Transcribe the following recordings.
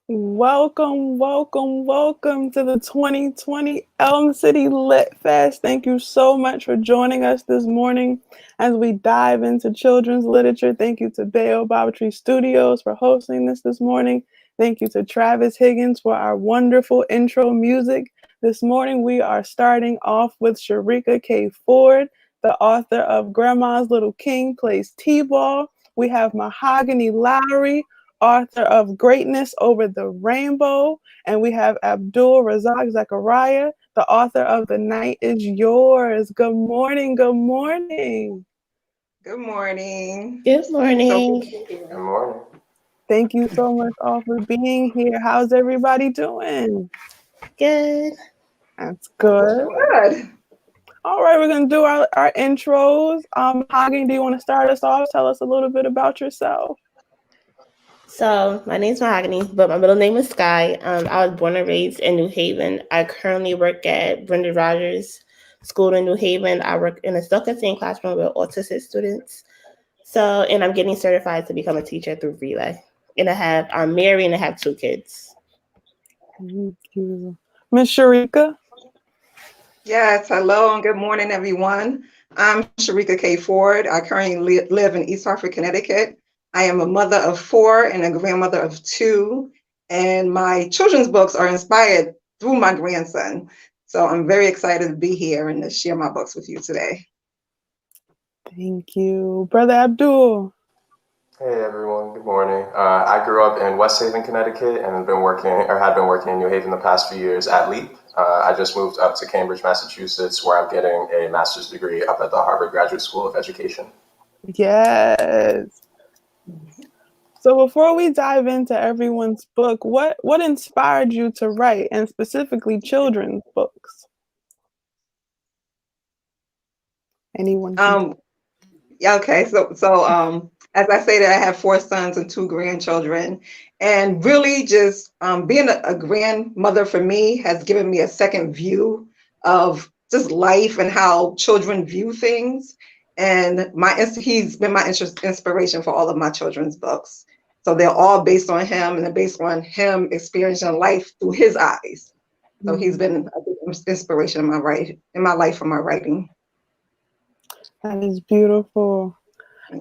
Welcome to the 2020 Elm City Lit Fest. Thank you so much for joining us this morning as we dive into children's literature. Thank you to Bayo Tree Studios for hosting this morning. Thank you to Travis Higgins for our wonderful intro music. This morning we are starting off with Sharika K. Forde, the author of Grandma's Little King Plays T-Ball. We have Mahogany Lowry, author of Greatness Over the Rainbow. And we have Abdul, Rezak, Zachariah, the author of The Night Is Yours. Good morning. Good morning. Good morning. Good morning. Good morning. Thank you so much all for being here. How's everybody doing? Good. That's good. Good. All right, we're going to do our intros. Mahogany, do you want to start us off? Tell us a little bit about yourself. So my name's Mahogany, but my middle name is Sky. I was born and raised in New Haven. I currently work at Brenda Rogers School in New Haven. I work in a self-contained classroom with autistic students. And I'm getting certified to become a teacher through Relay. And I'm married and I have 2 kids. Thank you. Miss Sharika? Yes, hello and good morning, everyone. I'm Sharika K. Forde. I currently live in East Hartford, Connecticut. I am a mother of 4 and a grandmother of 2, and my children's books are inspired through my grandson. So I'm very excited to be here and to share my books with you today. Thank you. Brother Abdul? Hey everyone, good morning. I grew up in West Haven, Connecticut, and had been working in New Haven the past few years at LEAP. I just moved up to Cambridge, Massachusetts, where I'm getting a master's degree up at the Harvard Graduate School of Education. Yes. So before we dive into everyone's book, what inspired you to write, and specifically children's books? Anyone? Okay, so as I stated, I have 4 sons and 2 grandchildren, and really just being a grandmother for me has given me a second view of just life and how children view things. And he's been my inspiration for all of my children's books. So they're all based on him, and they're based on him experiencing life through his eyes. So he's been a big inspiration in my life for my writing. That is beautiful.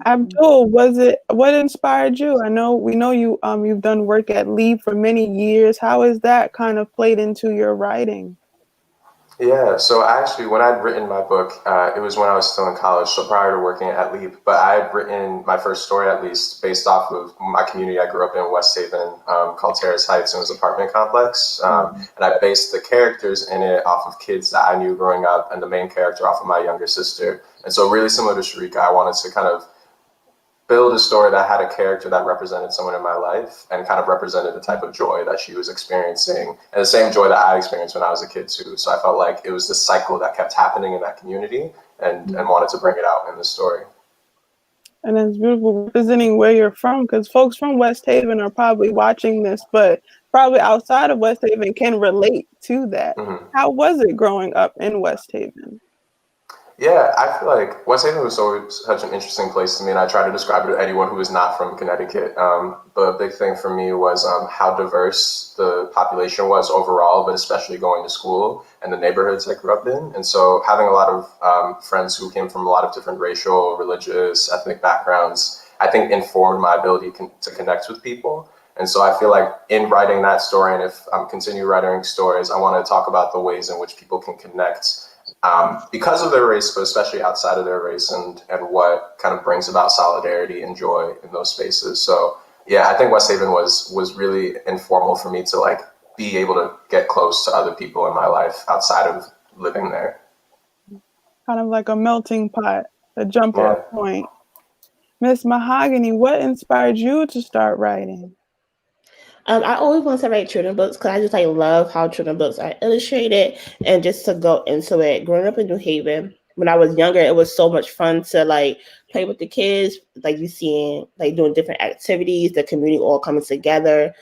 Abdul, what inspired you? We know you you've done work at LEAP for many years. How has that kind of played into your writing? Yeah, so actually, when I'd written my book, it was when I was still in college, so prior to working at LEAP. But I had written my first story, at least, based off of my community I grew up in, West Haven, called Terrace Heights, and it was an apartment complex. And I based the characters in it off of kids that I knew growing up, and the main character off of my younger sister. And so really similar to Sharika, I wanted to kind of build a story that had a character that represented someone in my life and kind of represented the type of joy that she was experiencing, and the same joy that I experienced when I was a kid too. So I felt like it was this cycle that kept happening in that community, and wanted to bring it out in the story. And it's beautiful representing where you're from, because folks from West Haven are probably watching this, but probably outside of West Haven can relate to that. Mm-hmm. How was it growing up in West Haven? Yeah, I feel like West Haven was always such an interesting place to me, and I try to describe it to anyone who is not from Connecticut. The big thing for me was how diverse the population was overall, but especially going to school and the neighborhoods I grew up in. And so having a lot of friends who came from a lot of different racial, religious, ethnic backgrounds, I think informed my ability to connect with people. And so I feel like in writing that story, and if I'm continue writing stories, I want to talk about the ways in which people can connect because of their race, but especially outside of their race, and what kind of brings about solidarity and joy in those spaces. So yeah, I think West Haven was really informal for me to like be able to get close to other people in my life outside of living there. Kind of like a melting pot, a jump off point. Miss Mahogany, what inspired you to start writing? I always wanted to write children's books because I just love how children's books are illustrated, and just to go into it. Growing up in New Haven, when I was younger, it was so much fun to play with the kids, you seeing doing different activities, the community all coming together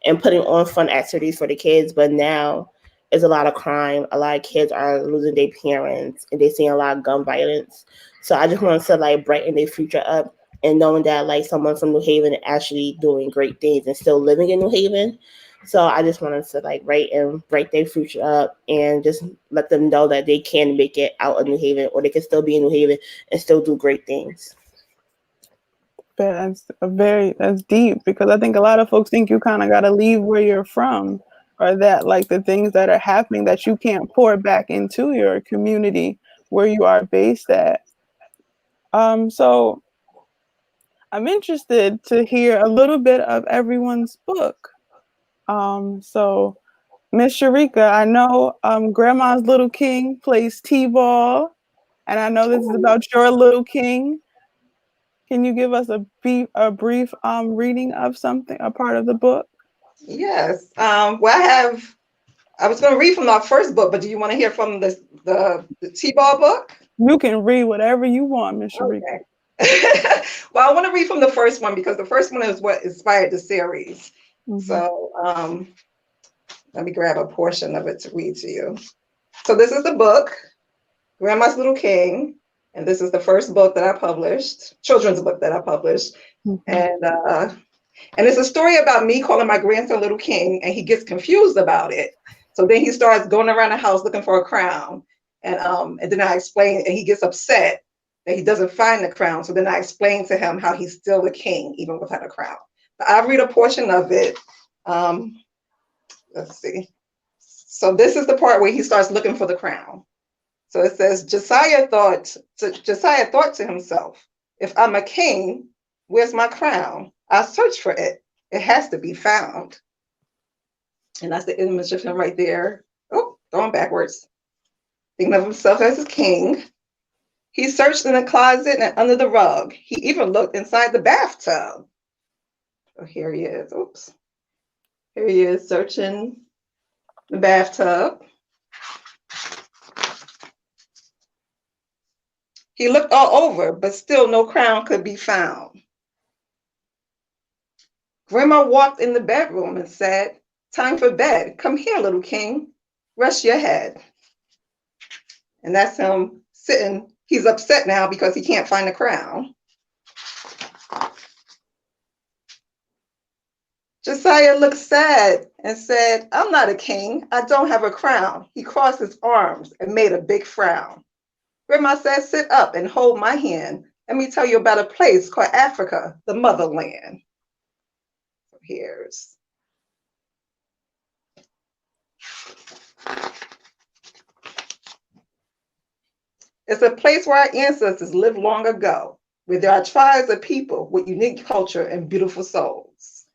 and putting on fun activities for the kids. But now there's a lot of crime. A lot of kids are losing their parents, and they're seeing a lot of gun violence. So I just wanted to brighten their future up. And knowing that someone from New Haven is actually doing great things and still living in New Haven. So I just wanted to like write their future up and just let them know that they can make it out of New Haven, or they can still be in New Haven and still do great things. That's deep, because I think a lot of folks think you kind of got to leave where you're from, or that like the things that are happening that you can't pour back into your community where you are based at. So I'm interested to hear a little bit of everyone's book. So Miss Sharika, I know Grandma's Little King plays T-ball, and I know this is about your little king. Can you give us a brief reading of a part of the book? Yes. Well, I was going to read from our first book, but do you want to hear from the T-ball book? You can read whatever you want, Miss Sharika. Okay. Well, I want to read from the first one because the first one is what inspired the series. Mm-hmm. So let me grab a portion of it to read to you. So this is the book, Grandma's Little King, and this is the first book that I published, children's book that I published. Mm-hmm. And it's a story about me calling my grandson Little King, and he gets confused about it. So then he starts going around the house looking for a crown. And then I explain, and he gets upset that he doesn't find the crown. So then I explain to him how he's still a king, even without a crown. But I'll read a portion of it. Let's see. So this is the part where he starts looking for the crown. So it says, Josiah thought to himself, if I'm a king, where's my crown? I'll search for it. It has to be found. And that's the image of him right there. Oh, going backwards. Thinking of himself as a king. He searched in the closet and under the rug. He even looked inside the bathtub. Oh, here he is. Oops. Here he is searching the bathtub. He looked all over, but still no crown could be found. Grandma walked in the bedroom and said, time for bed. Come here, little king. Rest your head. And that's him sitting. He's upset now because he can't find the crown. Josiah looked sad and said, I'm not a king. I don't have a crown. He crossed his arms and made a big frown. Grandma said, sit up and hold my hand. Let me tell you about a place called Africa, the motherland. So here's. It's a place where our ancestors lived long ago, where there are tribes of people with unique culture and beautiful souls.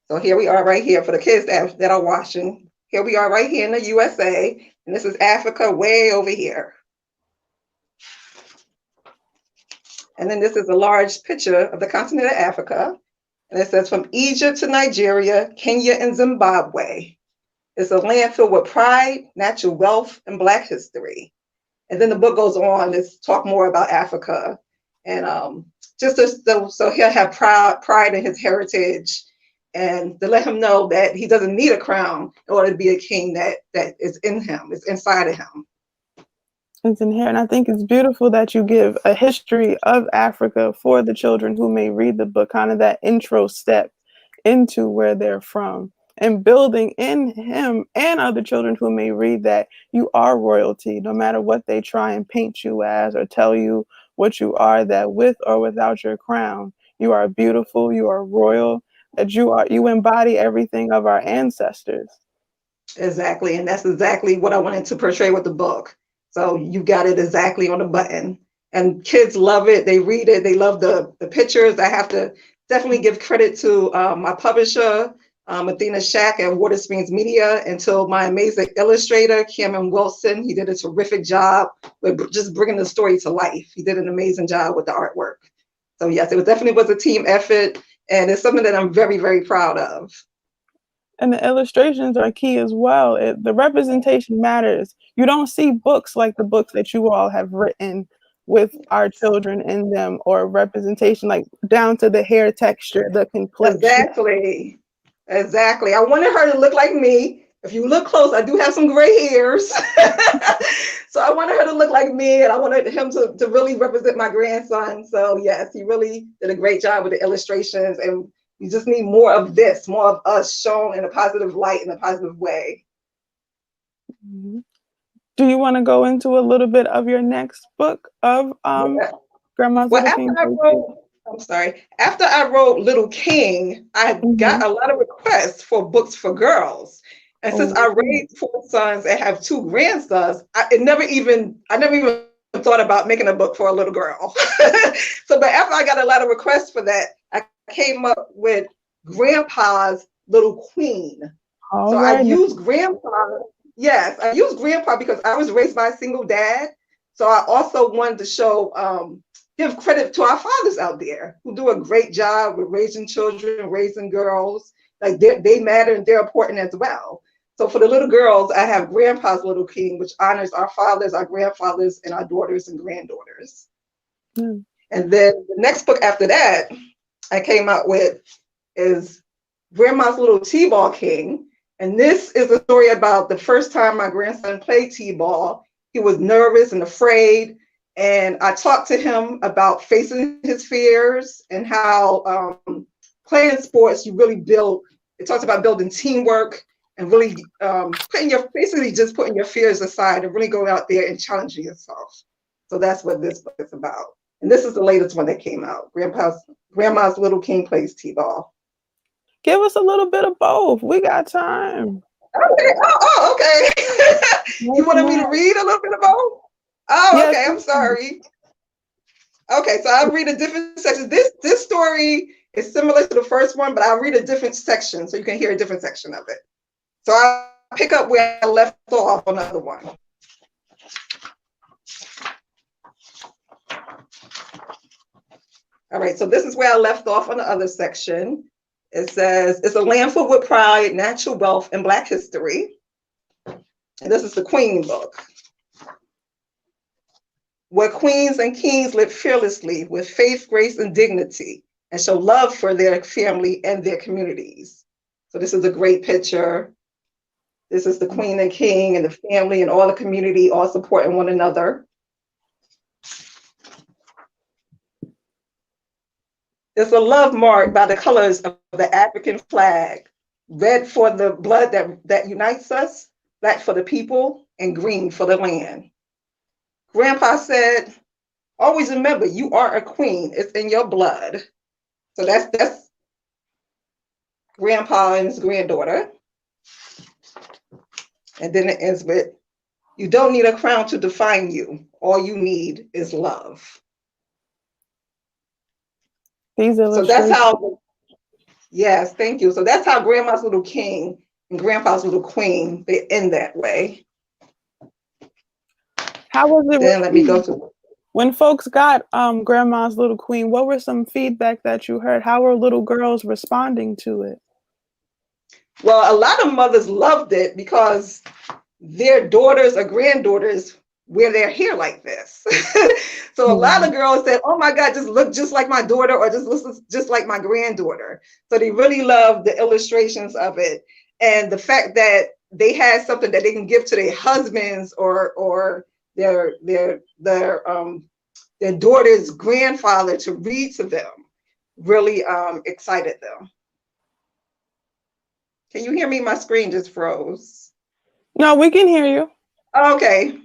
So here we are right here for the kids that are watching. Here we are right here in the USA, and this is Africa way over here. And then this is a large picture of the continent of Africa. And it says from Egypt to Nigeria, Kenya, and Zimbabwe. It's a land filled with pride, natural wealth, and Black history. And then the book goes on to talk more about Africa. And so he'll have pride in his heritage, and to let him know that he doesn't need a crown in order to be a king that is in him, it's inside of him. It's in here. And I think it's beautiful that you give a history of Africa for the children who may read the book, kind of that intro step into where they're from, and building in him and other children who may read that you are royalty, no matter what they try and paint you as or tell you what you are, that with or without your crown, you are beautiful, you are royal, that you embody everything of our ancestors. Exactly. And that's exactly what I wanted to portray with the book. So you got it exactly on the button. And kids love it. They read it. They love the pictures. I have to definitely give credit to my publisher, Athena Shack at Water Springs Media, and to my amazing illustrator, Cameron Wilson. He did a terrific job with just bringing the story to life. He did an amazing job with the artwork. So yes, it definitely was a team effort, and it's something that I'm very, very proud of. And the illustrations are key as well. The representation matters. You don't see books like the books that you all have written with our children in them, or representation like down to the hair texture, the complexion. Exactly. I wanted her to look like me. If you look close, I do have some gray hairs. So I wanted her to look like me, and I wanted him to really represent my grandson. So yes, he really did a great job with the illustrations. And You just need more of this, more of us shown in a positive light, in a positive way. Mm-hmm. Do you want to go into a little bit of your next book of Grandma's Well, Little King? after I wrote Little King, I got a lot of requests for books for girls. And since I raised 4 sons and have 2 grandsons, I never even thought about making a book for a little girl. But after I got a lot of requests for that, I came up with Grandpa's Little Queen. I used Grandpa. Yes, I used Grandpa because I was raised by a single dad. So I also wanted to show, give credit to our fathers out there who do a great job with raising children, raising girls. Like they matter and they're important as well. So for the little girls, I have Grandpa's Little King, which honors our fathers, our grandfathers, and our daughters and granddaughters. And then the next book after that I came out with is Grandma's Little T-Ball King. And this is a story about the first time my grandson played T-ball. He was nervous and afraid. And I talked to him about facing his fears and how playing sports, you really build, it talks about building teamwork and really putting your fears aside and really going out there and challenging yourself. So that's what this book is about. And this is the latest one that came out. Grandma's Little King Plays T-Ball. Give us a little bit of both. We got time. Okay. Okay. You wanted me to read a little bit of both? Yes. Okay. I'm sorry. Okay, so I'll read a different section. This story is similar to the first one, but I'll read a different section so you can hear a different section of it. So I'll pick up where I left off on the other one. All right, so this is where I left off on the other section. It says, it's a land filled with pride, natural wealth, and Black history. And this is the Queen book, where queens and kings live fearlessly with faith, grace, and dignity, and show love for their family and their communities. So this is a great picture. This is the queen and king and the family and all the community all supporting one another. There's a love marked by the colors of the African flag, red for the blood that unites us, black for the people, and green for the land. Grandpa said, always remember, you are a queen. It's in your blood. So that's Grandpa and his granddaughter. And then it ends with, you don't need a crown to define you. All you need is love. So that's how, yes, thank you. So that's how Grandma's Little King and Grandpa's Little Queen, they end that way. How was it? Then let me go to, when folks got Grandma's Little Queen, what were some feedback that you heard? How were little girls responding to it? Well, a lot of mothers loved it because their daughters or granddaughters wear their hair like this. So a lot of girls said, oh my God, just look just like my daughter or just look just like my granddaughter. So they really loved the illustrations of it. And the fact that they had something that they can give to their husbands or their daughter's grandfather to read to them really excited them. Can you hear me? My screen just froze. No, we can hear you. Okay.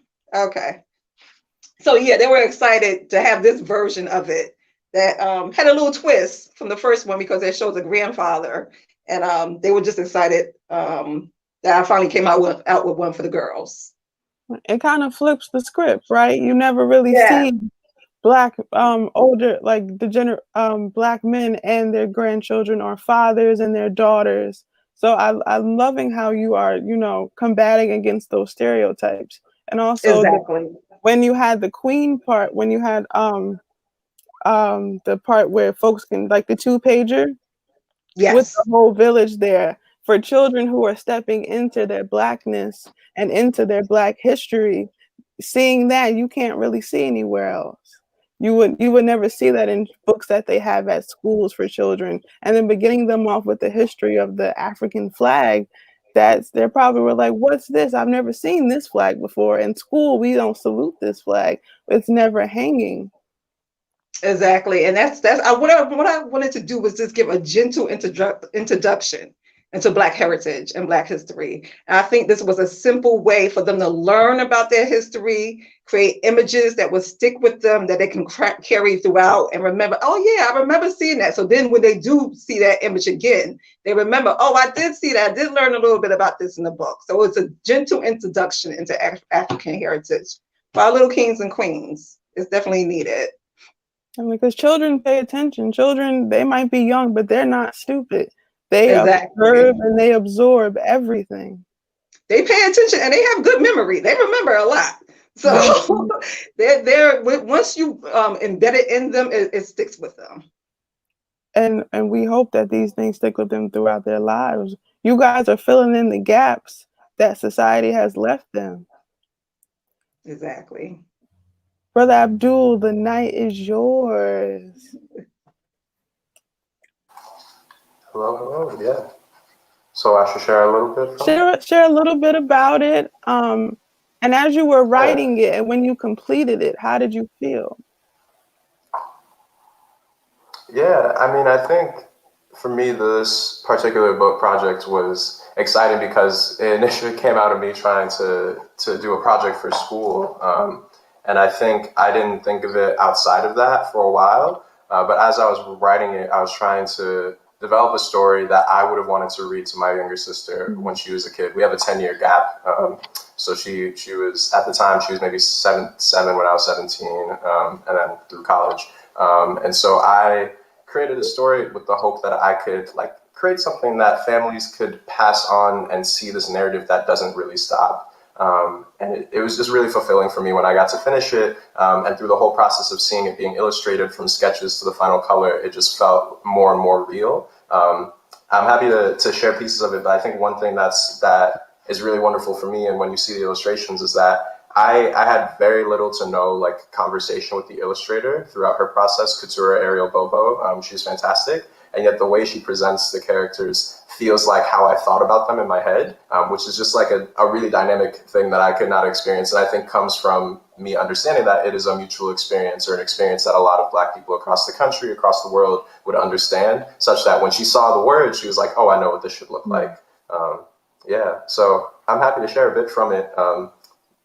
So yeah, they were excited to have this version of it that had a little twist from the first one because it shows a grandfather, and they were just excited that I finally came out with one for the girls. It kind of flips the script, right? You never really see Black older, like Black men and their grandchildren or fathers and their daughters. So I'm loving how you are, combating against those stereotypes. And also when you had the queen part, when you had the part where folks can, like the 2-pager with the whole village there for children who are stepping into their Blackness and into their Black history, seeing that you can't really see anywhere else. You would never see that in books that they have at schools for children. And then beginning them off with the history of the African flag, they probably were like, what's this? I've never seen this flag before. In school, we don't salute this flag. It's never hanging. Exactly. And what I wanted to do was just give a gentle introduction into Black heritage and Black history. And I think this was a simple way for them to learn about their history, create images that would stick with them, that they can carry throughout and remember, oh yeah, I remember seeing that. So then when they do see that image again, they remember, oh, I did see that. I did learn a little bit about this in the book. So it's a gentle introduction into African heritage for our little kings and queens. It's definitely needed. And because children pay attention. Children, they might be young, but they're not stupid. They Exactly. observe and they absorb everything. They pay attention and they have good memory. They remember a lot. So they're once you embed it in them, it sticks with them. And we hope that these things stick with them throughout their lives. You guys are filling in the gaps that society has left them. Exactly. Brother Abdul, the night is yours. Hello, yeah. So I should share a little bit from it? Share a little bit about it. And as you were writing it and when you completed it, how did you feel? Yeah, I mean, I think for me, this particular book project was exciting because it initially came out of me trying to do a project for school. And I think I didn't think of it outside of that for a while. But as I was writing it, I was trying to develop a story that I would have wanted to read to my younger sister when she was a kid. We have a 10-year gap. So she was, at the time, she was maybe seven when I was 17, and then through college. And so I created a story with the hope that I could create something that families could pass on and see this narrative that doesn't really stop. And it was just really fulfilling for me when I got to finish it. And through the whole process of seeing it being illustrated from sketches to the final color, it just felt more and more real. I'm happy to share pieces of it, but I think one thing that is really wonderful for me, and when you see the illustrations, is that I had very little to no conversation with the illustrator throughout her process, Couture Ariel Bobo. She's fantastic. And yet the way she presents the characters feels like how I thought about them in my head, which is just a really dynamic thing that I could not experience. And I think comes from me understanding that it is a mutual experience, or an experience that a lot of Black people across the country, across the world would understand, such that when she saw the word, she was like, oh, I know what this should look like. Yeah, so I'm happy to share a bit from it.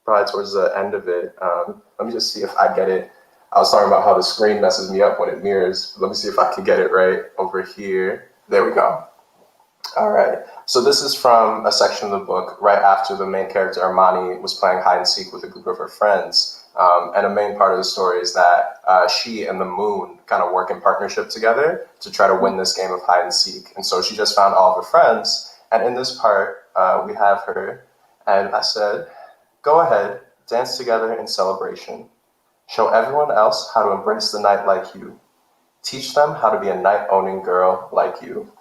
Probably towards the end of it. Let me just see if I get it. I was talking about how the screen messes me up when it mirrors. Let me see if I can get it right over here. There we go. All right. So this is from a section of the book right after the main character, Armani, was playing hide and seek with a group of her friends. And a main part of the story is that she and the moon kind of work in partnership together to try to win this game of hide and seek. And so she just found all of her friends. And in this part, we have her. And I said, go ahead, dance together in celebration. Show everyone else how to embrace the night like you. Teach them how to be a night-owning girl like you.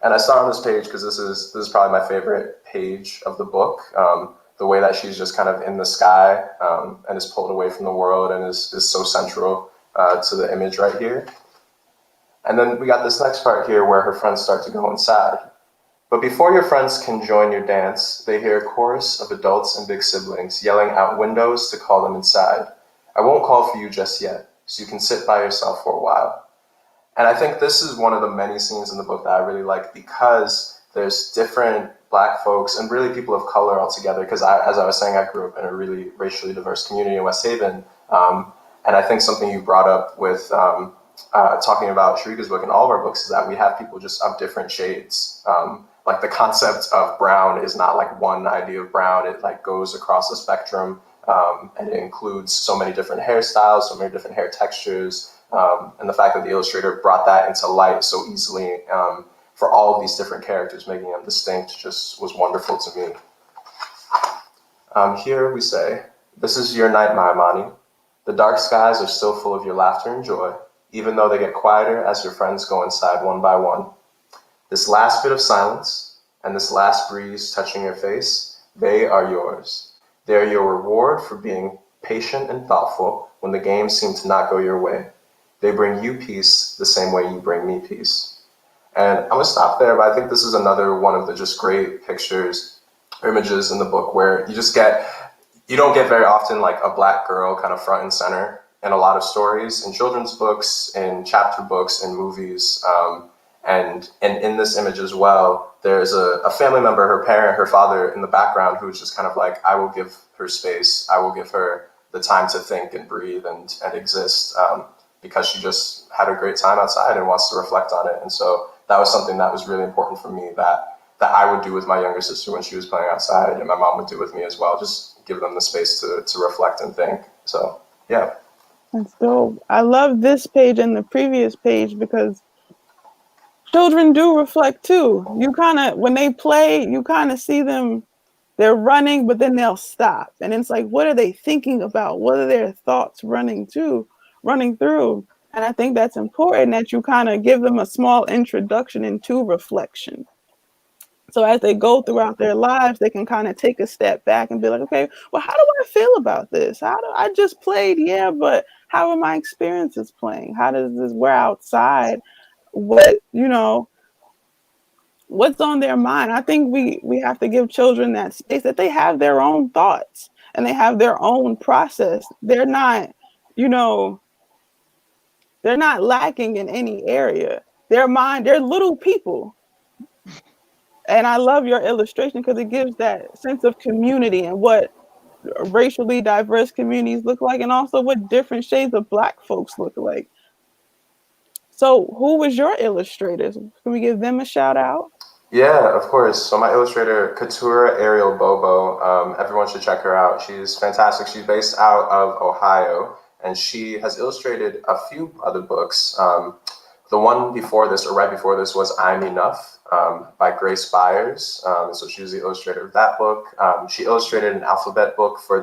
And I start on this page because this is probably my favorite page of the book. The way that she's just kind of in the sky and is pulled away from the world and is so central to the image right here. And then we got this next part here where her friends start to go inside. But before your friends can join your dance, they hear a chorus of adults and big siblings yelling out windows to call them inside. I won't call for you just yet, so you can sit by yourself for a while. And I think this is one of the many scenes in the book that I really like, because there's different Black folks and really people of color all together. Because as I was saying, I grew up in a really racially diverse community in West Haven. And I think something you brought up with talking about Sharika's book and all of our books is that we have people just of different shades. Like the concept of brown is not like one idea of brown. It goes across the spectrum. And it includes so many different hairstyles, so many different hair textures, and the fact that the illustrator brought that into light so easily for all of these different characters, making them distinct, just was wonderful to me. Here we say, this is your night, my Amani. The dark skies are still full of your laughter and joy, even though they get quieter as your friends go inside one by one. This last bit of silence and this last breeze touching your face, they are yours. They are your reward for being patient and thoughtful when the game seemed to not go your way. They bring you peace the same way you bring me peace. And I'm gonna stop there, but I think this is another one of the just great pictures or images in the book where you don't get very often like a Black girl kind of front and center in a lot of stories, in children's books, in chapter books, in movies. And in this image as well, there's a family member, her parent, her father in the background, who's just kind of like, I will give her space. I will give her the time to think and breathe and exist, because she just had a great time outside and wants to reflect on it. And so that was something that was really important for me that I would do with my younger sister when she was playing outside, and my mom would do with me as well. Just give them the space to reflect and think. So, yeah. That's dope. I love this page and the previous page because children do reflect too. You kind of, when they play, you kind of see them, they're running, but then they'll stop. And it's like, what are they thinking about? What are their thoughts running through? And I think that's important that you kind of give them a small introduction into reflection. So as they go throughout their lives, they can kind of take a step back and be like, okay, well, how do I feel about this? I just played, yeah, but how are my experiences playing? How does this, we're outside? What, what's on their mind? I think we have to give children that space that they have their own thoughts and they have their own process. They're not, they're not lacking in any area. They're little people. And I love your illustration because it gives that sense of community and what racially diverse communities look like, and also what different shades of Black folks look like. So who was your illustrators? Can we give them a shout out? Yeah, of course. So my illustrator, Katura Ariel Bobo, everyone should check her out. She's fantastic. She's based out of Ohio, and she has illustrated a few other books. The one before this, or right before this, was I'm Enough by Grace Byers. So she was the illustrator of that book. She illustrated an alphabet book for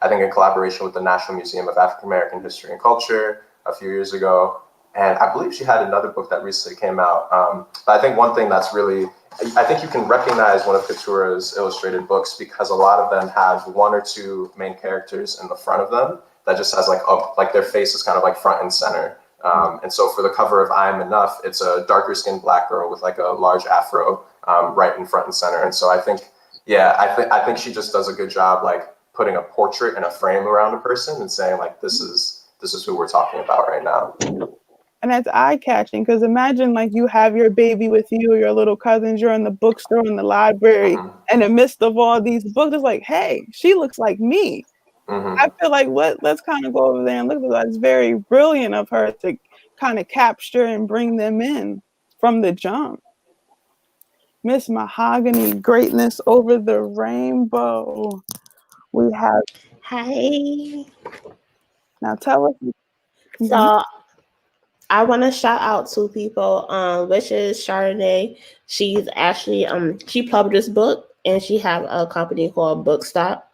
I think in collaboration with the National Museum of African American History and Culture a few years ago. And I believe she had another book that recently came out. But I think one thing that's really, I think you can recognize one of Katura's illustrated books because a lot of them have one or two main characters in the front of them that just has like their face is kind of like front and center. And so for the cover of I Am Enough, it's a darker skinned Black girl with like a large afro right in front and center. And so I think, I think she just does a good job like putting a portrait and a frame around a person and saying like, this is who we're talking about right now. And that's eye-catching because imagine like you have your baby with you or your little cousins, you're in the bookstore, in the library, in the midst of all these books, it's like, hey, she looks like me. I feel like let's kind of go over there and look at that. It's very brilliant of her to kind of capture and bring them in from the jump. Miss Mahogany, greatness over the rainbow. We have. Hi. Now tell us. So I want to shout out two people, which is Chardonnay. She's actually she published this book and she have a company called Bookstop.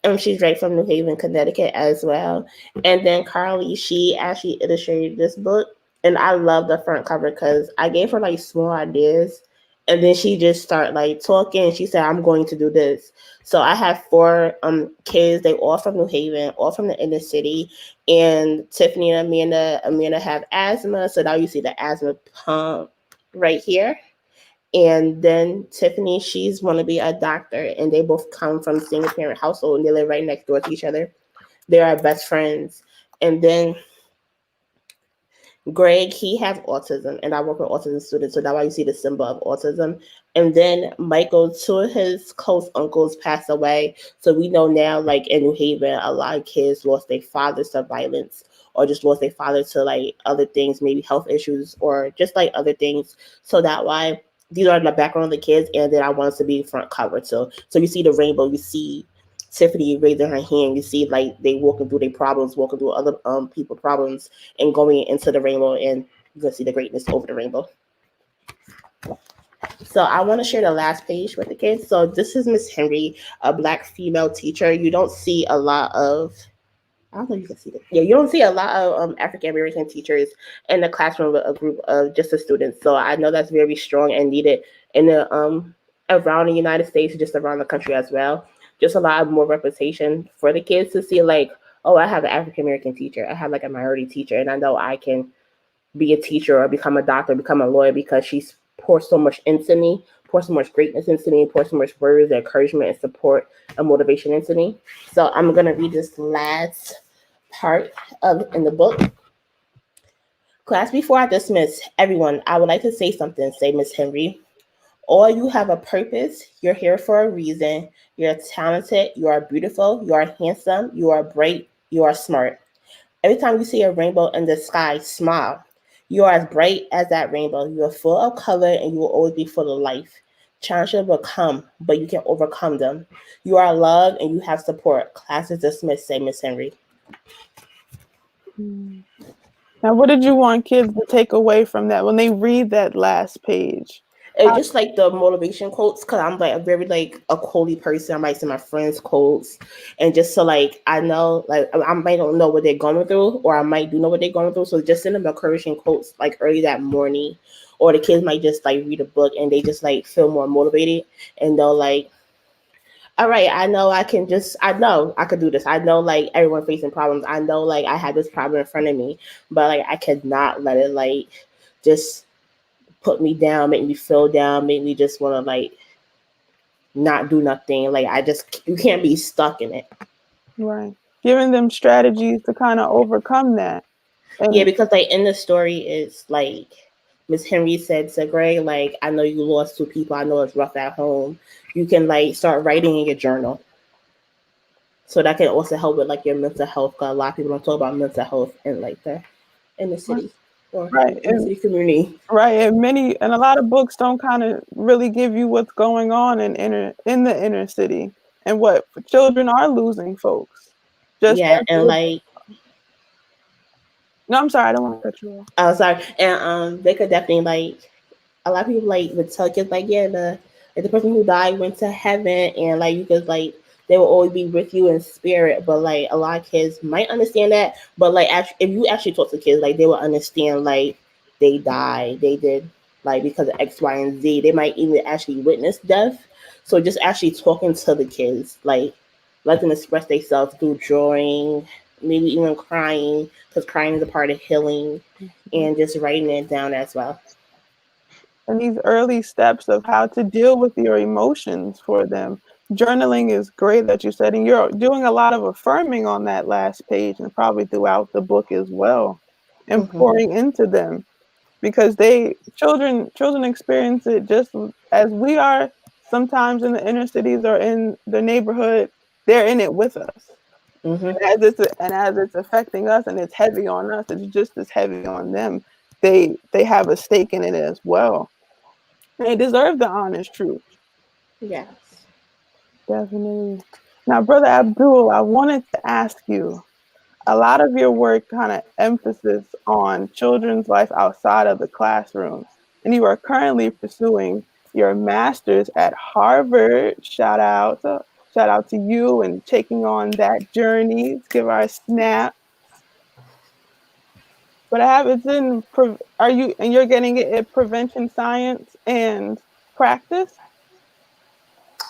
And she's right from New Haven, Connecticut as well. And then Carly, she actually illustrated this book. And I love the front cover because I gave her like small ideas. And then she just started like talking. She said, I'm going to do this. So I have 4 kids. They all from New Haven, all from the inner city. And Tiffany and Amanda have asthma. So now you see the asthma pump right here. And then Tiffany, she's want to be a doctor, and they both come from single parent household, and they live right next door to each other. They are best friends. And then Greg, he has autism, and I work with autism students, so that's why you see the symbol of autism. And then Michael, 2 of his close uncles passed away, so we know now, like in New Haven, a lot of kids lost their fathers to violence, or just lost their father to like other things, maybe health issues, or just like other things. So that's why these are the background of the kids, and then I want us to be front cover too. So you see the rainbow, you see Tiffany raising her hand, you see like they walking through their problems, walking through other people problems, and going into the rainbow, and you're gonna see the greatness over the rainbow. So I want to share the last page with the kids. So this is Miss Henry, a Black female teacher. You don't see a lot of, I don't know if you can see this. Yeah, you don't see a lot of African American teachers in the classroom with a group of just the students. So I know that's very strong and needed in the around the United States, just around the country as well. Just a lot of more representation for the kids to see like, oh, I have an African American teacher. I have like a minority teacher, and I know I can be a teacher or become a doctor, become a lawyer because she's poured so much into me, poured so much greatness into me, poured so much words, encouragement, and support and motivation into me. So I'm gonna read this last part in the book. Class, before I dismiss everyone, I would like to say something, say Miss Henry. All you have a purpose. You're here for a reason. You're talented. You are beautiful. You are handsome. You are bright. You are smart. Every time you see a rainbow in the sky, smile. You are as bright as that rainbow. You are full of color and you will always be full of life. Challenges will come, but you can overcome them. You are loved and you have support. Class is dismissed, say Miss Henry. Now, what did you want kids to take away from that when they read that last page? It's just like the motivation quotes, because I'm like a very like a quotey person. I might see my friends' quotes, and just so like I know, like I might don't know what they're going through, or I might do know what they're going through. So just send them encouraging quotes like early that morning, or the kids might just like read a book and they just like feel more motivated, and they'll like, all right, I know I know I could do this. I know like everyone facing problems. I know like I had this problem in front of me, but like I could not let it like just put me down, make me feel down, make me just want to like not do nothing. Like you can't be stuck in it. Right. Giving them strategies to kind of overcome that. Yeah, And because like in the story is like Miss Henry said to Greg, like, I know you lost two people. I know it's rough at home. You can like start writing in your journal. So that can also help with like your mental health. Cause a lot of people don't talk about mental health in like in the city or right. in the city community. Right. And a lot of books don't kind of really give you what's going on in the inner city and what children are losing folks. Just Yeah, as and like no, I'm sorry, I don't want to cut you off. oh sorry. And they could definitely like a lot of people like would tell kids like, yeah, the person who died went to heaven, and like you could like they will always be with you in spirit. But like a lot of kids might understand that, but like if you actually talk to kids, like they will understand like they died, they did like because of X, Y, and Z. They might even actually witness death. So just actually talking to the kids, like let them express themselves through drawing, maybe even crying, because crying is a part of healing, and just writing it down as well. And these early steps of how to deal with your emotions for them. Journaling is great that you said, and you're doing a lot of affirming on that last page and probably throughout the book as well, and pouring into them because children experience it just as we are sometimes in the inner cities or in the neighborhood. They're in it with us. And as it's affecting us and it's heavy on us, it's just as heavy on them. They have a stake in it as well. They deserve the honest truth. Yes. Definitely. Now, Brother Abdul, I wanted to ask you, a lot of your work kind of emphasis on children's life outside of the classroom. And you are currently pursuing your master's at Harvard. Shout out to you and taking on that journey. Let's give our snap. But I have it's in are you and you're getting it in prevention science and practice?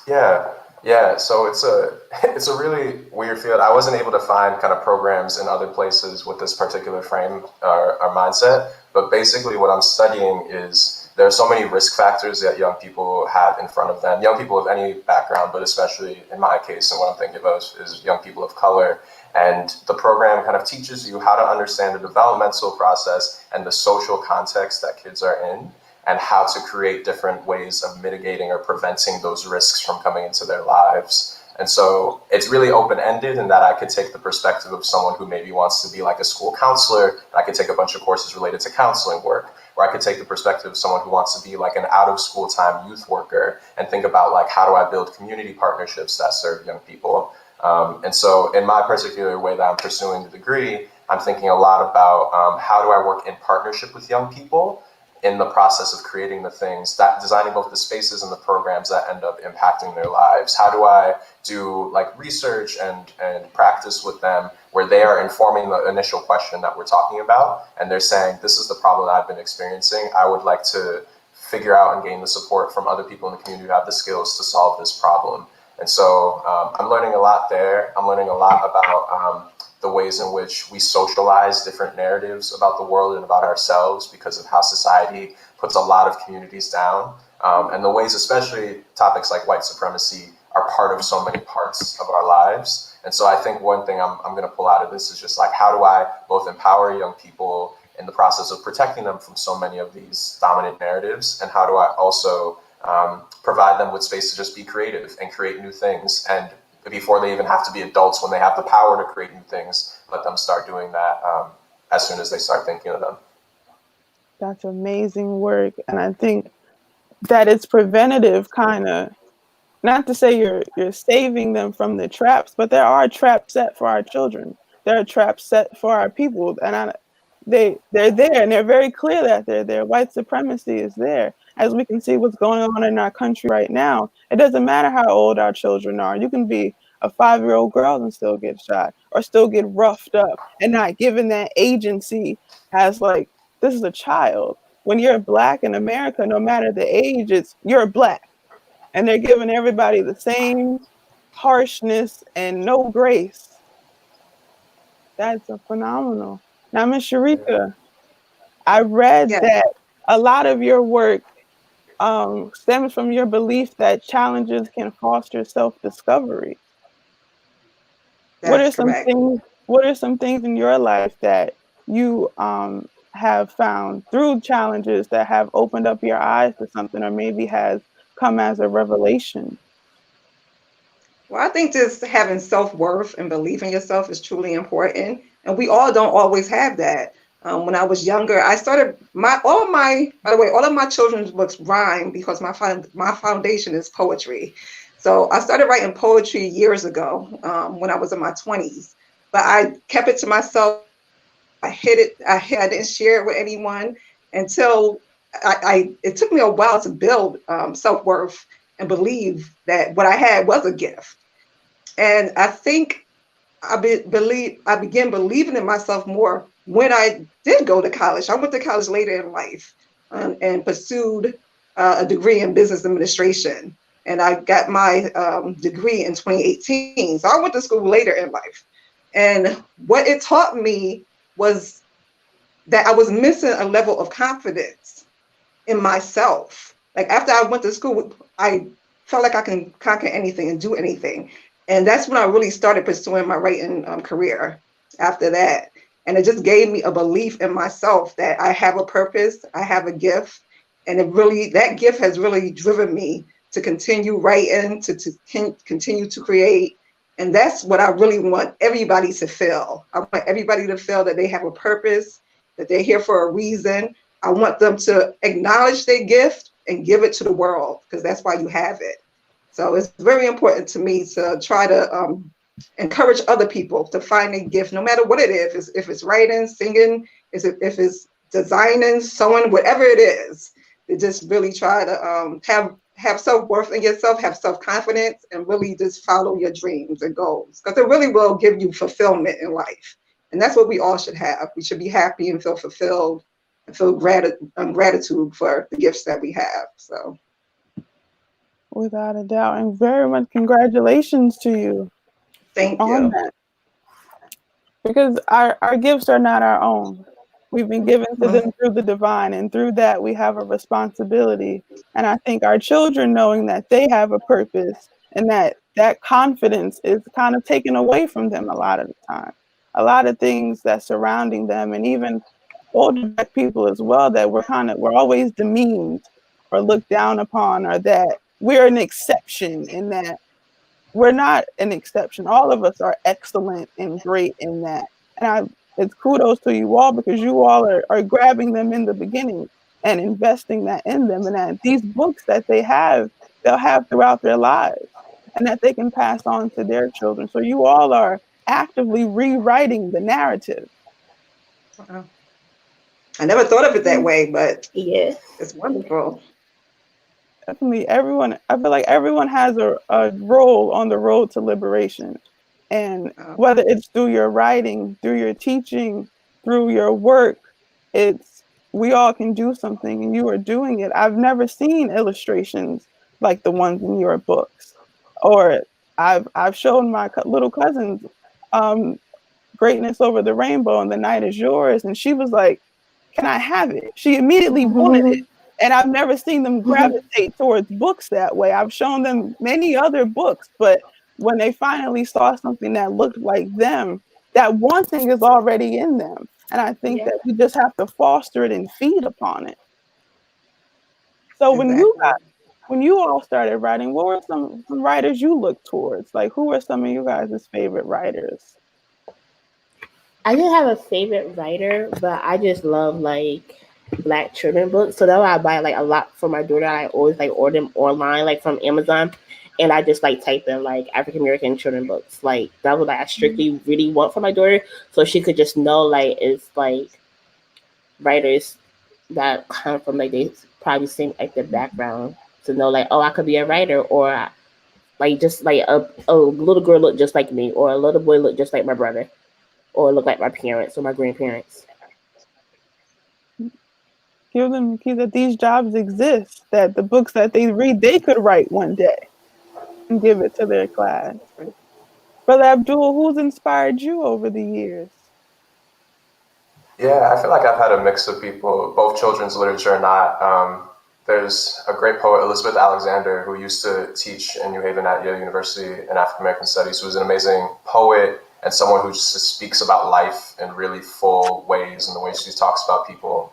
Yeah, yeah. So it's a it's a really weird field. I wasn't able to find kind of programs in other places with this particular frame or mindset. But basically, what I'm studying is there are so many risk factors that young people have in front of them. Young people of any background, but especially in my case, and what I'm thinking about is young people of color. And the program kind of teaches you how to understand the developmental process and the social context that kids are in, and how to create different ways of mitigating or preventing those risks from coming into their lives. And so it's really open-ended in that I could take the perspective of someone who maybe wants to be like a school counselor, and I could take a bunch of courses related to counseling work, or I could take the perspective of someone who wants to be like an out-of-school time youth worker and think about like, how do I build community partnerships that serve young people? And so in my particular way that I'm pursuing the degree, I'm thinking a lot about how do I work in partnership with young people in the process of creating the things that designing both the spaces and the programs that end up impacting their lives. How do I do like research and practice with them where they are informing the initial question that we're talking about, and they're saying, this is the problem that I've been experiencing. I would like to figure out and gain the support from other people in the community who have the skills to solve this problem. And so I'm learning a lot there. I'm learning a lot about the ways in which we socialize different narratives about the world and about ourselves because of how society puts a lot of communities down. And the ways, especially topics like white supremacy, are part of so many parts of our lives. And so I think one thing I'm going to pull out of this is just like, how do I both empower young people in the process of protecting them from so many of these dominant narratives, and how do I also provide them with space to just be creative and create new things, and before they even have to be adults, when they have the power to create new things, let them start doing that as soon as they start thinking of them. That's amazing work. And I think that it's preventative, kind of, not to say you're saving them from the traps, but there are traps set for our children. There are traps set for our people, and they're there, and they're very clear that they're there. White supremacy is there, as we can see what's going on in our country right now. It doesn't matter how old our children are. You can be a 5-year-old girl and still get shot, or still get roughed up, and not given that agency as like, this is a child. When you're Black in America, no matter the age, you're Black. And they're giving everybody the same harshness and no grace. That's a phenomenal. Now, Miss Sharika, I read Yes, that a lot of your work stems from your belief that challenges can foster self-discovery. What that's are some correct. things? What are some things in your life that you have found through challenges that have opened up your eyes to something, or maybe has come as a revelation? Well, I think just having self-worth and belief in yourself is truly important. And we all don't always have that. When I was younger, I started by the way, all of my children's books rhyme because my foundation is poetry. So I started writing poetry years ago when I was in my 20s, but I kept it to myself. I hid it. I didn't share it with anyone until it took me a while to build self-worth and believe that what I had was a gift. And I think I began believing in myself more when I did go to college. I went to college later in life and pursued a degree in business administration. And I got my degree in 2018. So I went to school later in life. And what it taught me was that I was missing a level of confidence in myself. Like after I went to school, I felt like I can conquer anything and do anything. And that's when I really started pursuing my writing career after that. And it just gave me a belief in myself that I have a purpose, I have a gift. And that gift has really driven me to continue writing, to continue to create. And that's what I really want everybody to feel. I want everybody to feel that they have a purpose, that they're here for a reason. I want them to acknowledge their gift and give it to the world, because that's why you have it. So it's very important to me to try to encourage other people to find a gift, no matter what it is. If it's writing, singing, if it's designing, sewing, whatever it is, to just really try to have self-worth in yourself, have self-confidence, and really just follow your dreams and goals, because it really will give you fulfillment in life. And that's what we all should have. We should be happy and feel fulfilled and feel gratitude for the gifts that we have. So, Without a doubt, and very much congratulations to you thank on you. that. Because our gifts are not our own. We've been given to them through the divine, and through that we have a responsibility. And I think our children, knowing that they have a purpose and that confidence is kind of taken away from them a lot of the time. A lot of things that surrounding them, and even older Black people as well, that we're always demeaned or looked down upon, or that we're an exception, in that we're not an exception. All of us are excellent and great in that. And it's kudos to you all, because you all are grabbing them in the beginning and investing that in them, and that these books that they'll have throughout their lives, and that they can pass on to their children. So you all are actively rewriting the narrative. Wow. I never thought of it that way, but Yeah. it's wonderful. Definitely, I feel like everyone has a role on the road to liberation. And whether it's through your writing, through your teaching, through your work, we all can do something, and you are doing it. I've never seen illustrations like the ones in your books, or I've shown my little cousins Greatness Over the Rainbow and The Night Is Yours, and she was like, "Can I have it?" She immediately wanted it. And I've never seen them gravitate towards books that way. I've shown them many other books, but when they finally saw something that looked like them, that wanting is already in them. And I think that we just have to foster it and feed upon it. So Exactly. when you all started writing, what were some writers you looked towards? Like, who were some of you guys' favorite writers? I didn't have a favorite writer, but I just love like Black children books. So that's why I buy like a lot for my daughter. I always like order them online, like from Amazon, and I just like type in like African American children books. Like that was like I strictly really want for my daughter, so she could just know like it's like writers that come from like they probably same like the background to know like, oh, I could be a writer, or like just like a little girl look just like me, or a little boy look just like my brother, or look like my parents or my grandparents. Give them the key that these jobs exist, that the books that they read, they could write one day and give it to their class. Brother Abdul, who's inspired you over the years? Yeah, I feel like I've had a mix of people, both children's literature and not. There's a great poet, Elizabeth Alexander, who used to teach in New Haven at Yale University in African American Studies, who's an amazing poet and someone who just speaks about life in really full ways and the way she talks about people.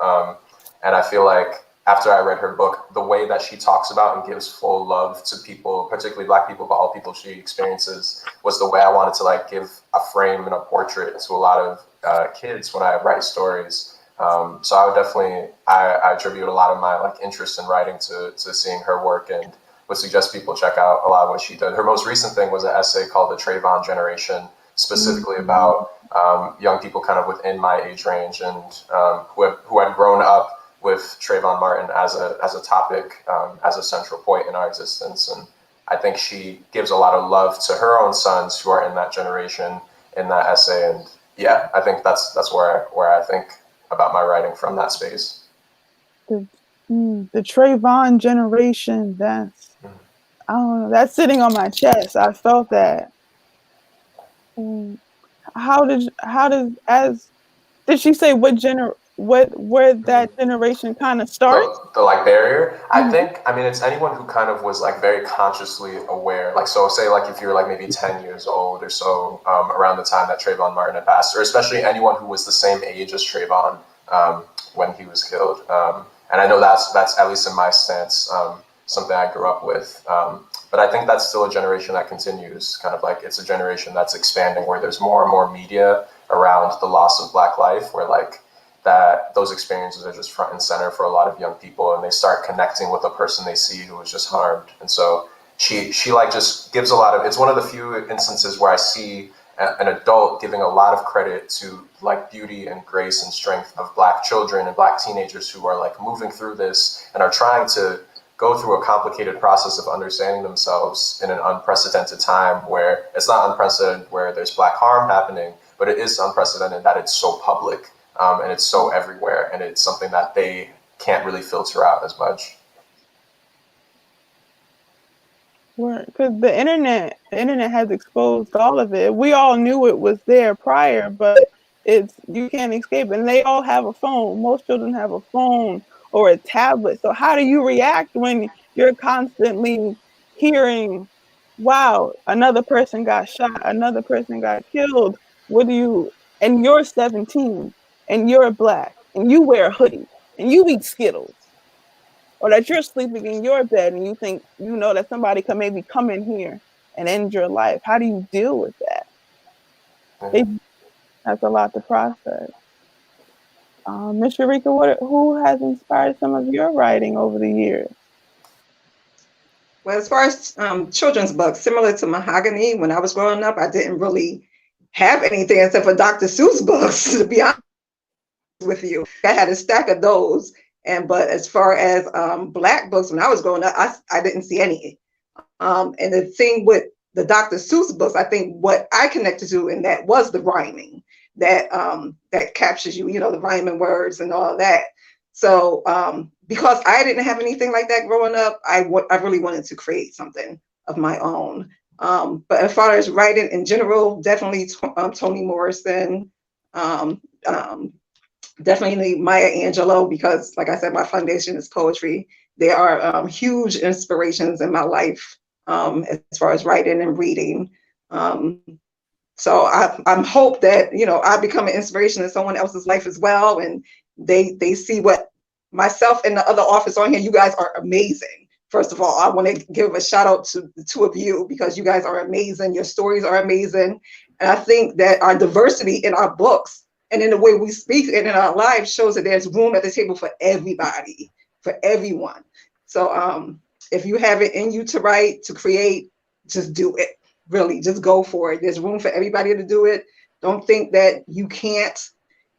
And I feel like after I read her book, the way that she talks about and gives full love to people, particularly Black people, but all people she experiences, was the way I wanted to like give a frame and a portrait to a lot of kids when I write stories. So I would definitely, I attribute a lot of my like interest in writing to seeing her work, and would suggest people check out a lot of what she did. Her most recent thing was an essay called The Trayvon Generation, specifically about young people kind of within my age range and who had grown up with Trayvon Martin as a topic, as a central point in our existence. And I think she gives a lot of love to her own sons who are in that generation in that essay. And yeah, I think that's where I think about my writing from that space. The Trayvon generation, that's, I don't know, that's sitting on my chest. I felt that. Did she say where that generation kind of starts? The like barrier, I think, I mean, it's anyone who kind of was like very consciously aware, like, so say like if you're like maybe 10 years old or so, around the time that Trayvon Martin had passed, or especially anyone who was the same age as Trayvon when he was killed. And I know that's at least in my stance, something I grew up with. But I think that's still a generation that continues, kind of like it's a generation that's expanding, where there's more and more media around the loss of Black life, where like that those experiences are just front and center for a lot of young people, and they start connecting with a person they see who was just harmed. And so she like just gives a lot of, it's one of the few instances where I see an adult giving a lot of credit to like beauty and grace and strength of Black children and Black teenagers who are like moving through this and are trying to go through a complicated process of understanding themselves in an unprecedented time, where it's not unprecedented where there's Black harm happening, but it is unprecedented that it's so public, and it's so everywhere, and it's something that they can't really filter out as much. Because the internet has exposed all of it. We all knew it was there prior, but you can't escape it. And they all have a phone. Most children have a phone or a tablet. So how do you react when you're constantly hearing, wow, another person got shot, another person got killed? And you're 17 and you're Black and you wear a hoodie and you eat Skittles, or that you're sleeping in your bed and you think, that somebody could maybe come in here and end your life. How do you deal with that? That's a lot to process. Ms. Sharika, who has inspired some of your writing over the years? Well, as far as children's books, similar to Mahogany, when I was growing up, I didn't really have anything except for Dr. Seuss books, to be honest with you. I had a stack of those. But as far as Black books, when I was growing up, I didn't see any. And the thing with the Dr. Seuss books, I think what I connected to in that was the rhyming that captures you, the rhyming words and all of that. So because I didn't have anything like that growing up, I really wanted to create something of my own. But as far as writing in general, definitely Toni Morrison, definitely Maya Angelou, because like I said, my foundation is poetry. They are huge inspirations in my life. as far as writing and reading. So I'm hope that, you know, I become an inspiration in someone else's life as well, and they see what myself and the other authors on here. You guys are amazing. First of all, I want to give a shout out to the two of you because you guys are amazing. Your stories are amazing, and I think that our diversity in our books and in the way we speak and in our lives shows that there's room at the table for everybody, for everyone. So if you have it in you to write, to create, just do it. Really, just go for it. There's room for everybody to do it. Don't think that you can't.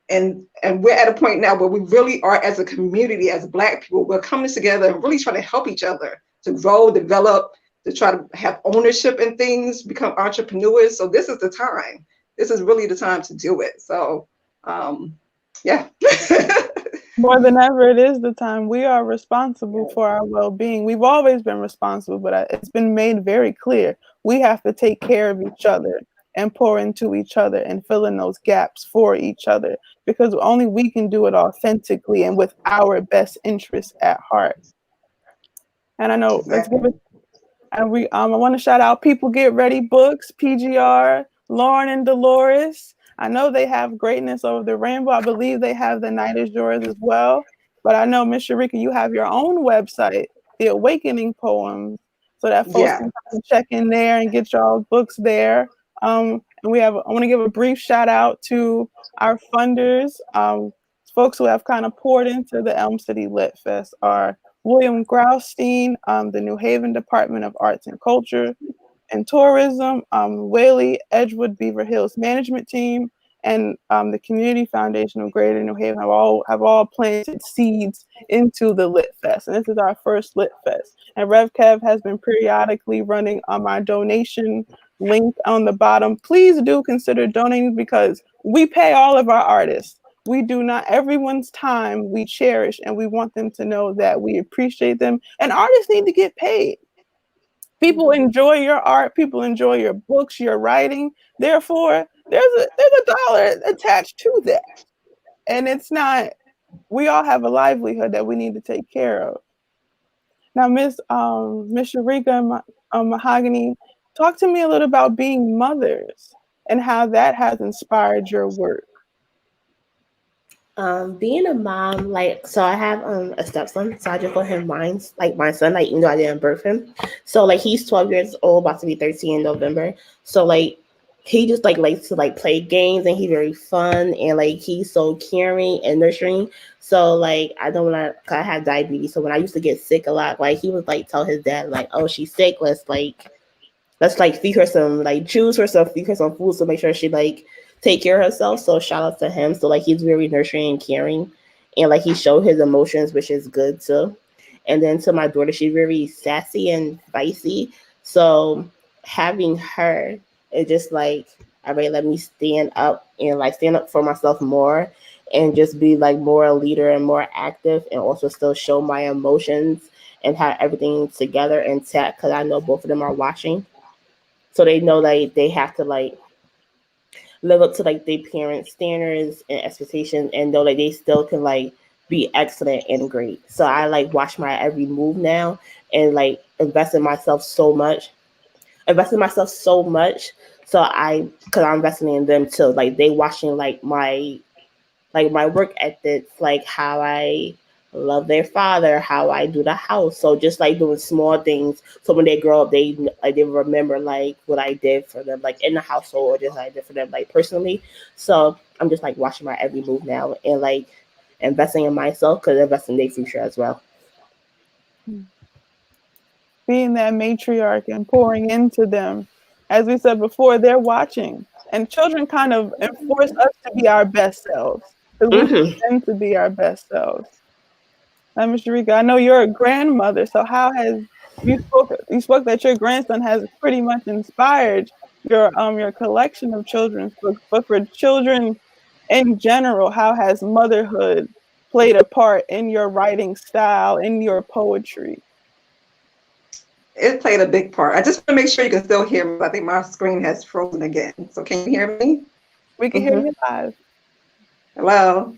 And we're at a point now where we really are, as a community, as Black people, we're coming together and really trying to help each other to grow, develop, to try to have ownership in things, become entrepreneurs. So this is the time. This is really the time to do it. So, yeah. More than ever, it is the time. We are responsible for our well-being. We've always been responsible, but it's been made very clear. We have to take care of each other and pour into each other and fill in those gaps for each other, because only we can do it authentically and with our best interests at heart. And I know, let's give it. And I want to shout out People Get Ready Books, PGR, Lauren and Dolores. I know they have Greatness Over the Rainbow. I believe they have The Night Is Yours as well. But I know, Miss Sharika, you have your own website, The Awakening Poems, so that folks can check in there and get y'all books there. And I want to give a brief shout out to our funders, folks who have kind of poured into the Elm City Lit Fest are William Graustein, the New Haven Department of Arts and Culture and Tourism, Whaley Edgewood Beaver Hills Management Team, and the Community Foundation of Greater New Haven have all planted seeds into the Lit Fest. And this is our first Lit Fest. And Rev Kev has been periodically running our donation link on the bottom. Please do consider donating, because we pay all of our artists. We do not, everyone's time we cherish, and we want them to know that we appreciate them. And artists need to get paid. People enjoy your art. People enjoy your books, your writing. Therefore, there's a dollar attached to that. And it's not, we all have a livelihood that we need to take care of. Now, Miss Sharika and Mahogany, talk to me a little about being mothers and how that has inspired your work. Being a mom, so I have a stepson, so I just call him my son, even though I didn't birth him. So he's 12 years old, about to be 13 in November. So he just likes to play games, and he's very fun, and he's so caring and nurturing. So I don't want to, I have diabetes, so when I used to get sick a lot, he would tell his dad oh, she's sick, let's feed her some juice or some, feed her some food to make sure she take care of herself. So shout out to him. So he's very nurturing and caring, and he showed his emotions, which is good too. And then to my daughter, she's very sassy and feisty. So having her, it just already let me stand up and stand up for myself more, and just be more a leader and more active, and also still show my emotions and have everything together intact, because I know both of them are watching. So they know they have to live up to their parents' standards and expectations, and know they still can be excellent and great. So I watch my every move now, and invest in myself so much. So because I'm investing in them too. They watching my work ethics, how I love their father, how I do the house. So just doing small things, so when they grow up, they remember what I did for them in the household, or just I did for them personally. So I'm just watching my every move now, and investing in myself, because investing in their future as well. Being that matriarch and pouring into them, as we said before, they're watching, and children kind of enforce us to be our best selves, because we tend to be our best selves. Ms. Sharika, I know you're a grandmother, so how has you spoke that your grandson has pretty much inspired your collection of children's books, but for children in general, how has motherhood played a part in your writing style, in your poetry? It played a big part. I just want to make sure you can still hear me. I think my screen has frozen again. So can you hear me? We can hear you live. Hello?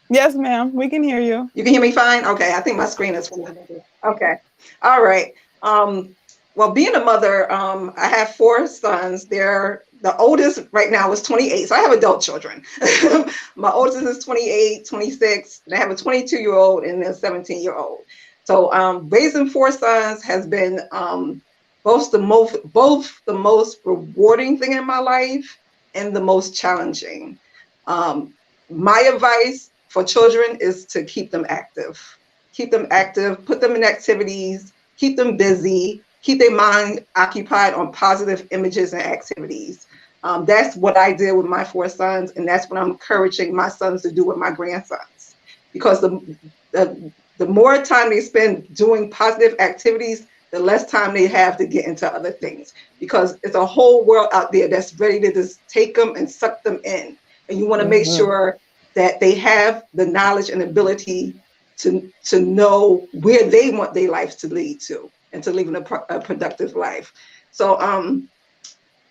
Yes, ma'am. We can hear you. You can hear me fine? Okay. I think my screen is frozen. Okay. All right. Well, being a mother, I have 4 sons. The oldest right now is 28. So I have adult children. My oldest is 28, 26, and I have a 22-year-old and a 17-year-old. So raising 4 sons has been both the most rewarding thing in my life and the most challenging. My advice for children is to keep them active. Keep them active, put them in activities, keep them busy, keep their mind occupied on positive images and activities. That's what I did with my 4 sons, and that's what I'm encouraging my sons to do with my grandsons. Because the more time they spend doing positive activities, the less time they have to get into other things. Because it's a whole world out there that's ready to just take them and suck them in. And you want to make sure that they have the knowledge and ability to know where they want their life to lead to, and to live a productive life. So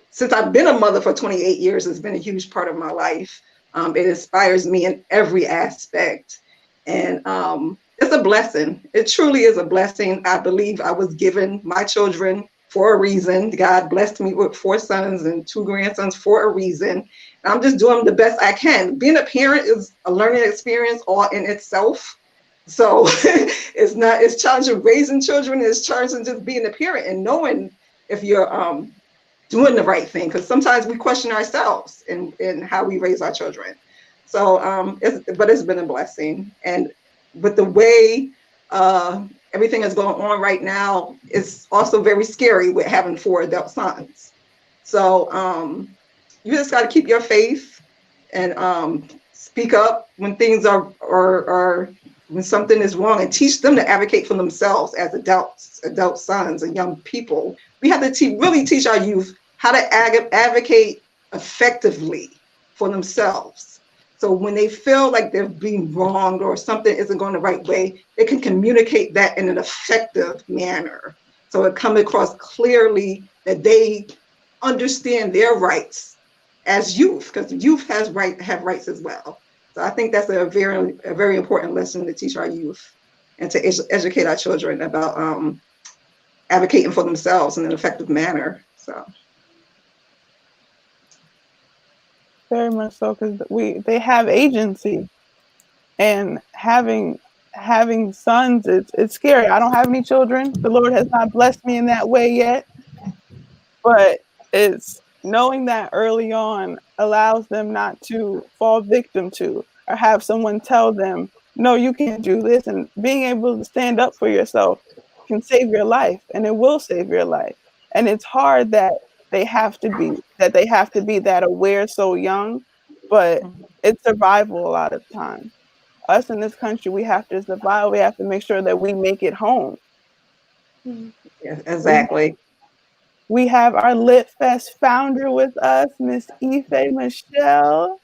since I've been a mother for 28 years, it's been a huge part of my life. It inspires me in every aspect. And it's a blessing. It truly is a blessing. I believe I was given my children for a reason. God blessed me with 4 sons and 2 grandsons for a reason. I'm just doing the best I can. Being a parent is a learning experience all in itself. So it's challenging raising children, it's challenging just being a parent and knowing if you're doing the right thing, because sometimes we question ourselves in how we raise our children. So but it's been a blessing. And with the way everything is going on right now, it's also very scary with having 4 adult sons. So you just got to keep your faith and speak up when things are when something is wrong, and teach them to advocate for themselves as adult sons and young people. We have to really teach our youth how to advocate effectively for themselves. So when they feel like they're being wronged or something isn't going the right way, they can communicate that in an effective manner. So it comes across clearly that they understand their rights as youth, because youth have rights as well. So I think that's a very important lesson to teach our youth and to educate our children about advocating for themselves in an effective manner. So very much so, because they have agency, and having sons, it's scary. I don't have any children. The Lord has not blessed me in that way yet, but it's knowing that early on allows them not to fall victim to, or have someone tell them, no, you can't do this. And being able to stand up for yourself can save your life, and it will save your life. And it's hard that they have to be that aware so young, but it's survival a lot of times. Us in this country, we have to survive. We have to make sure that we make it home. yes, exactly. We have our Lit Fest founder with us, Miss Ife Michelle.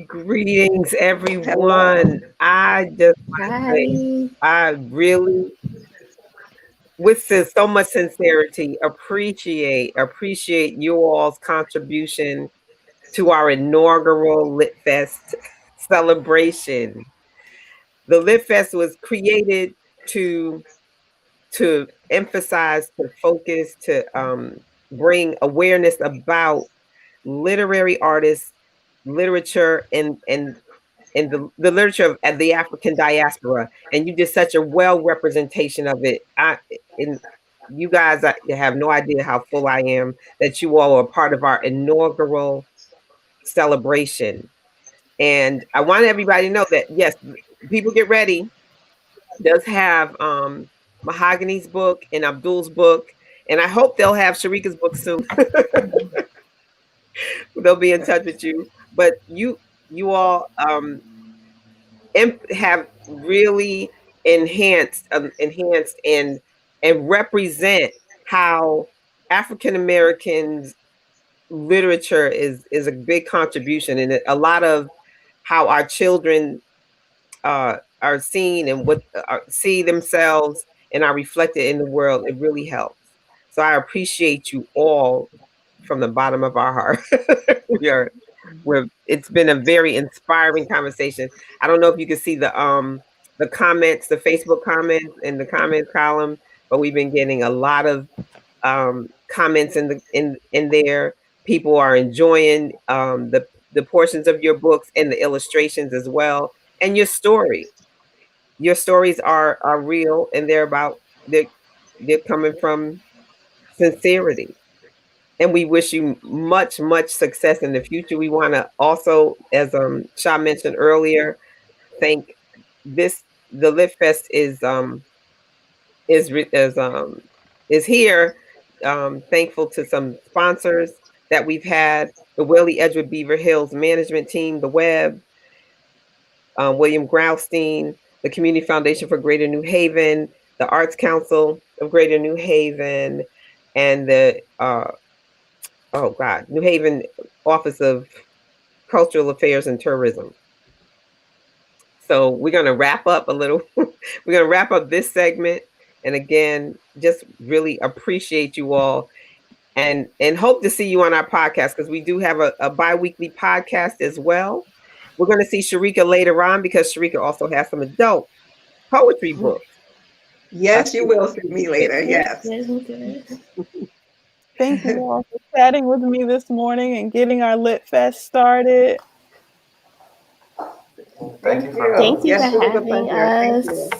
Greetings, everyone. I just want to say, I really, with so much sincerity, appreciate you all's contribution to our inaugural Lit Fest celebration. The Lit Fest was created to emphasize, to focus, to bring awareness about literary artists, literature, and the literature of the African diaspora. And you did such a well representation of it. You guys, I have no idea how full I am that you all are part of our inaugural celebration. And I want everybody to know that, yes, people get ready. Does have Mahogany's book and Abdul's book, and I hope they'll have Sharika's book soon. They'll be in touch with you. But you all have really enhanced and represent how African Americans literature is a big contribution, and a lot of how our children are seen and what see themselves and are reflected in the world. It really helps. So I appreciate you all from the bottom of our heart. It's been a very inspiring conversation. I don't know if you can see the comments, the Facebook comments and the comments column, but we've been getting a lot of comments in there. People are enjoying the portions of your books and the illustrations as well, and your story. Your stories are real, and they're coming from sincerity. And we wish you much success in the future. We want to also, as Sha mentioned earlier, thank the Lit Fest is here. Thankful to some sponsors that we've had: the Willie Edgewood Beaver Hills Management Team, the Web, William Graustein, the Community Foundation for Greater New Haven, the Arts Council of Greater New Haven, and the New Haven Office of Cultural Affairs and Tourism. So we're going to wrap up a little. We're going to wrap up this segment. And again, just really appreciate you all, and hope to see you on our podcast, because we do have a bi-weekly podcast as well. We're going to see Sharika later on, because Sharika also has some adult poetry books. Yes, you will see me later. Yes. Thank you all for chatting with me this morning and getting our Lit Fest started. Thank you for having us. Thank you.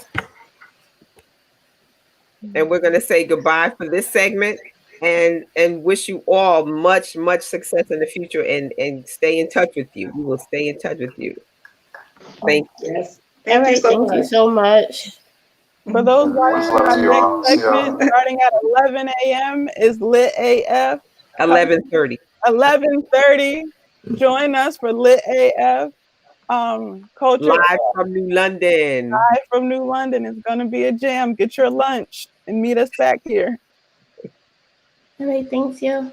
And we're going to say goodbye for this segment, and wish you all much success in the future, and stay in touch with you. We will stay in touch with you. Thank you. Yes. Thank you so much. For those watching Much love our to you all. next segment, starting at 11 a.m. is Lit AF. 11:30. 11:30. Join us for Lit AF. Culture Live from New London. Live from New London. It's going to be a jam. Get your lunch and meet us back here. All right, thanks you.